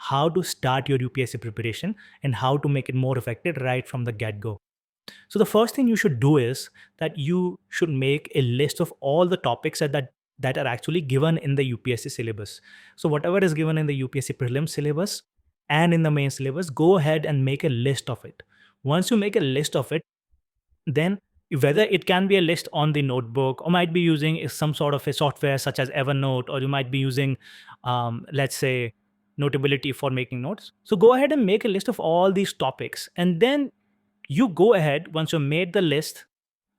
how to start your UPSC preparation and how to make it more effective right from the get-go. So the first thing you should do is that you should make a list of all the topics that are actually given in the UPSC syllabus. So whatever is given in the UPSC prelim syllabus and in the main syllabus, go ahead and make a list of it. Once you make a list of it, then whether it can be a list on the notebook or might be using some sort of a software such as Evernote, or you might be using let's say Notability for making notes. So go ahead and make a list of all these topics, and then you go ahead, once you made the list,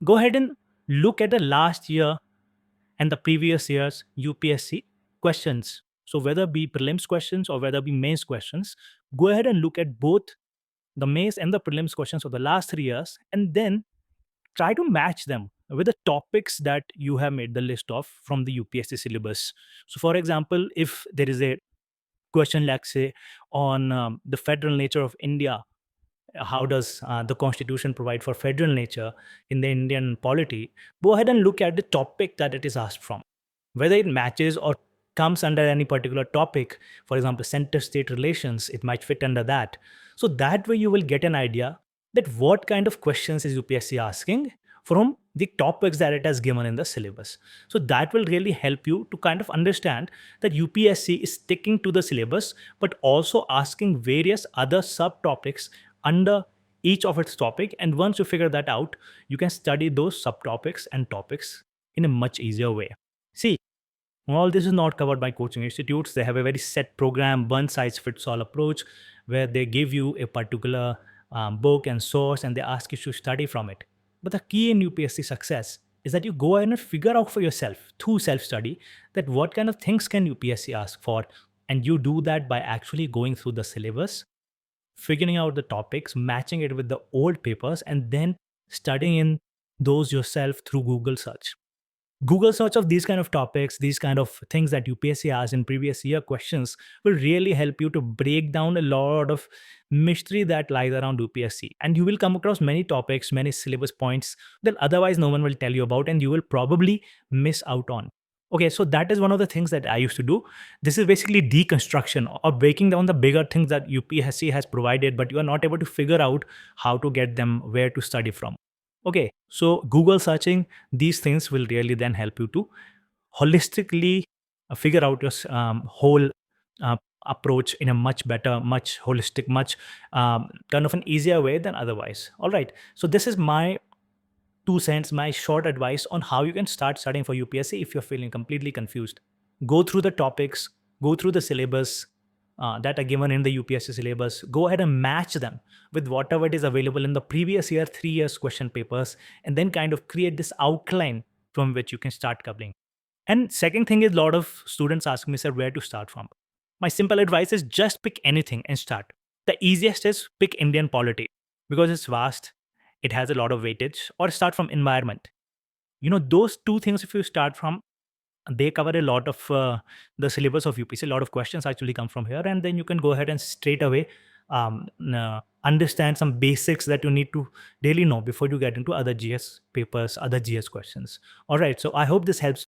go ahead and look at the last year and the previous year's UPSC questions. So whether be prelims questions or whether be mains questions, go ahead and look at both the mains and the prelims questions of the last 3 years, and then try to match them with the topics that you have made the list of from the UPSC syllabus. So for example, if there is a question, let's say, on the federal nature of India, how does the constitution provide for federal nature in the Indian polity, go ahead and look at the topic that it is asked from, whether it matches or comes under any particular topic. For example, center state relations, it might fit under that. So that way you will get an idea that what kind of questions is UPSC asking from the topics that it has given in the syllabus. So that will really help you to kind of understand that UPSC is sticking to the syllabus but also asking various other subtopics under each of its topic. And once you figure that out, you can study those subtopics and topics in a much easier way. See, all this is not covered by coaching institutes. They have a very set program, one size fits all approach, where they give you a particular book and source and they ask you to study from it. But the key in UPSC success is that you go ahead and figure out for yourself through self-study that what kind of things can UPSC ask for. And you do that by actually going through the syllabus, figuring out the topics, matching it with the old papers, and then studying in those yourself through Google search. Google search of these kind of topics, these kind of things that UPSC asked in previous year questions will really help you to break down a lot of mystery that lies around UPSC. And you will come across many topics, many syllabus points that otherwise no one will tell you about and you will probably miss out on. Okay, so that is one of the things that I used to do. This is basically deconstruction or breaking down the bigger things that UPSC has provided, but you are not able to figure out how to get them, where to study from. Okay, so Google searching these things will really then help you to holistically figure out your whole approach in a much better, much holistic, much kind of an easier way than otherwise. All right, so this is my 2 cents, my short advice on how you can start studying for UPSC if you're feeling completely confused. Go through the topics, go through the syllabus that are given in the UPSC syllabus, go ahead and match them with whatever it is available in the previous year, 3 years question papers, and then kind of create this outline from which you can start covering. And second thing is, a lot of students ask me, sir, where to start from? My simple advice is just pick anything and start. The easiest is pick Indian polity because it's vast, it has a lot of weightage, or start from environment. You know, those two things, if you start from, they cover a lot of the syllabus of UPSC. A lot of questions actually come from here, and then you can go ahead and straight away understand some basics that you need to really know before you get into other GS papers, other GS questions. All right, so I hope this helps